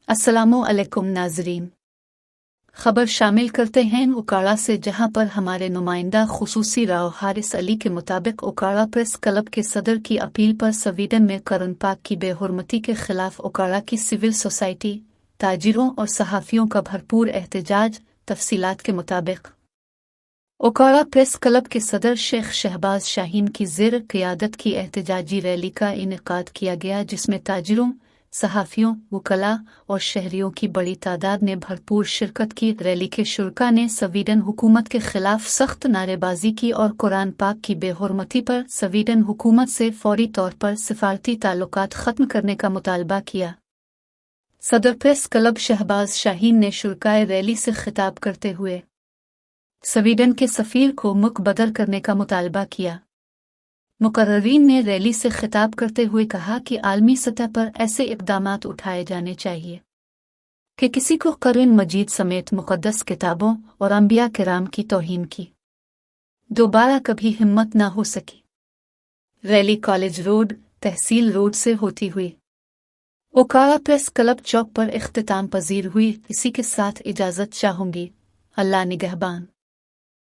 अस्सलामुअलैकुम नाज़रीन, खबर शामिल करते हैं उकाड़ा से, जहां पर हमारे नुमाइंदा खुसूसी राव हारिस अली के मुताबिक उकाड़ा प्रेस क्लब के सदर की अपील पर स्वीडन में कुरान पाक की बेहुरमती के खिलाफ उकाड़ा की सिविल सोसाइटी, ताजिरों और सहाफ़ियों का भरपूर एहतजाज। तफसीलात के मुताबिक उकाड़ा प्रेस क्लब के सदर शेख शहबाज शाहीन की ज़ेर क़ियादत की एहतजाजी रैली का इनेकाद किया गया, जिसमें ताजिरों, सहाफ़ियों, वकला और शहरियों की बड़ी तादाद ने भरपूर शिरकत की। रैली के शुरका ने स्वीडन हुकूमत के खिलाफ सख्त नारेबाजी की और कुरान पाक की बेहुरमती पर स्वीडन हुकूमत से फौरी तौर पर सिफारती ताल्लुकात ख़त्म करने का मुतालबा किया। सदर प्रेस क्लब शहबाज शाहीन ने शुरकाए रैली से खिताब करते हुए स्वीडन के सफ़ीर को मुकबदर करने का मुतालबा किया। मुकर्ररीन ने रैली से खिताब करते हुए कहा कि आलमी सतह पर ऐसे इक़दामात उठाए जाने चाहिए कि किसी को कुरान मजीद समेत मुक़द्दस किताबों और अंबिया किराम की तौहीन की दोबारा कभी हिम्मत न हो सकी। रैली कॉलेज रोड, तहसील रोड से होती हुई उकाड़ा प्रेस क्लब चौक पर इख्तिताम पजीर हुई। इसी के साथ इजाज़त चाहूँगी। अल्लाह निगहबान।